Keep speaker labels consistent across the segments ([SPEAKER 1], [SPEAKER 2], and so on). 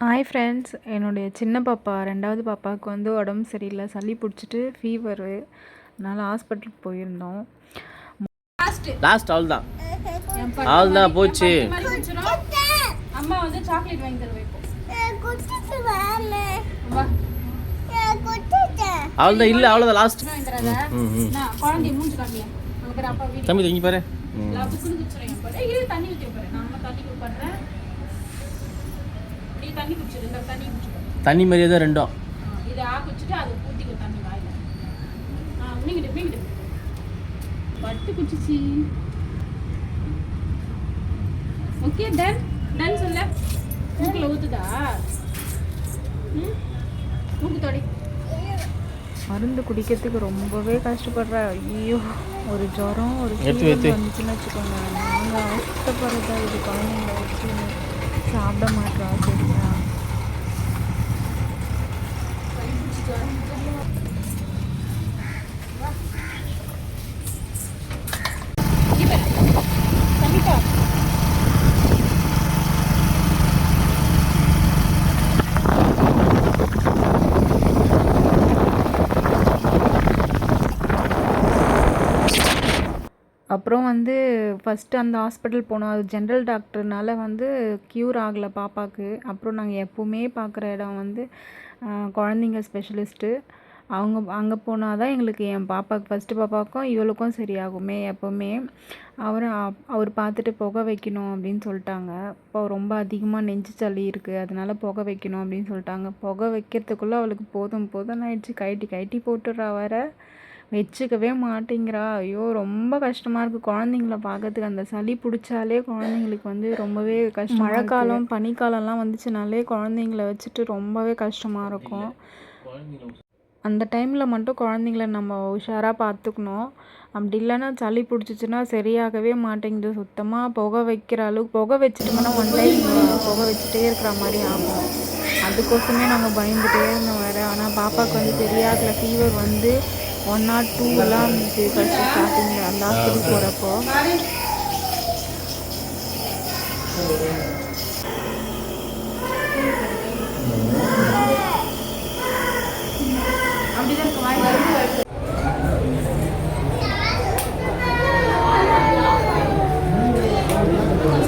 [SPEAKER 1] Hi friends, என்னுடைய சின்ன பாப்பா 2வது பாப்பாவுக்கு வந்து உடம்பு சரியில்லை, சளி பிடிச்சிட்டு ஃபீவரு. அதனால் ஹாஸ்பிட்டலுக்கு போயிருந்தோம்.
[SPEAKER 2] லாஸ்ட் அவ்வளோதான் அவ்வளோதான் போச்சு.
[SPEAKER 1] அம்மா வந்து சாக்லேட் வாங்கி தருவேன்.
[SPEAKER 2] அவ்வளோதான் இல்லை அவ்வளோதான் லாஸ்ட்.
[SPEAKER 1] குழந்தைய மூஞ்சி காட்டியா அப்பா
[SPEAKER 2] தம்பி இங்கே பாரு.
[SPEAKER 1] தண்ணி ஊற்றி போறேன். நான் தண்ணி கொடுப்பேன். தண்ணி குடிச்சிரு. இந்த தண்ணி குடிச்சிரு.
[SPEAKER 2] தண்ணி மாதிரியே தான் ரெண்டும்.
[SPEAKER 1] இதை குடிச்சிட்டு அதை ஊற்றிக்கோ தண்ணி வாயில. நீங்கிட்டு பட்டு குடிச்சிச்சு. ஓகே டன் டன் சொல்ல. மூக்கில் ஊற்றுதா? மூக்கு தொடி. மருந்து குடிக்கிறதுக்கு ரொம்பவே கஷ்டப்படுறா. ஐயோ, ஒரு ஜுரம் ஒரு வந்துச்சுன்னு வச்சுக்கோங்க, நாங்கள் அவசரப்படுறதா இது. குழந்தைங்கள வச்சு சாப்பிட மாட்டா. சரியா? அப்புறம் வந்து ஃபஸ்ட்டு அந்த ஹாஸ்பிட்டல் போனோம். அது ஜென்ரல் டாக்டர்னால வந்து க்யூர் ஆகலை பாப்பாவுக்கு. அப்புறம் நாங்கள் எப்போவுமே பார்க்குற இடம் வந்து குழந்தைங்க ஸ்பெஷலிஸ்ட்டு. அங்கே போனால் தான் எங்களுக்கு என் பாப்பாவுக்கு ஃபஸ்ட்டு பாப்பாவுக்கும் இவளுக்கும் சரியாகுமே எப்போவுமே. அவர் பார்த்துட்டு புகை வைக்கணும் அப்படின்னு சொல்லிட்டாங்க. இப்போ ரொம்ப அதிகமாக நெஞ்சு சளி இருக்குது, அதனால புகை வைக்கணும் அப்படின்னு சொல்லிட்டாங்க. புகை வைக்கிறதுக்குள்ளே அவளுக்கு போதும் போதும்னு ஆயிடுச்சு. கைட்டி போட்டுடுறா வர, வச்சுக்கவே மாட்டேங்கிறா. ஐயோ, ரொம்ப கஷ்டமாக இருக்குது குழந்தைங்கள பார்க்கறதுக்கு. அந்த சளி பிடிச்சாலே குழந்தைங்களுக்கு வந்து ரொம்பவே கஷ்டம். மழைக்காலம் பனிக்காலம்லாம் வந்துச்சுனாலே குழந்தைங்கள வச்சுட்டு ரொம்பவே கஷ்டமாக இருக்கும். அந்த டைமில் மட்டும் குழந்தைங்கள நம்ம உஷாராக பார்த்துக்கணும். அப்படி இல்லைன்னா சளி பிடிச்சிச்சின்னா சரியாகவே மாட்டேங்குது சுத்தமாக. புகை வைக்கிற அளவுக்கு புகை வச்சுட்டோம்னா ஒன் டைம் புகை வச்சுட்டே இருக்கிற மாதிரி ஆகும். அதுக்கோசமே நாங்கள் பயந்துகிட்டே இருந்தோம் வேறு. ஆனால் பாப்பாவுக்கு வந்து தெரியாத ஃபீவர் வந்து 1 or 2 இருந்துச்சு ஃபஸ்ட்டு ஸ்டார்டிங்கில் அந்த ஹாஸ்பிட்டல் போகிறப்போ.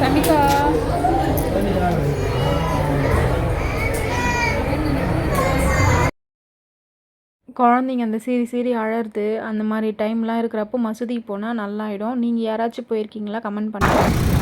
[SPEAKER 1] சமிகா குழந்தைங்க அந்த சீறி அழறது அந்த மாதிரி டைம்லாம் இருக்கிறப்போ மசூதிக்கு போனால் நல்லாயிடும். நீங்கள் யாராச்சும் போயிருக்கீங்களா? கமெண்ட் பண்ணுங்கள்.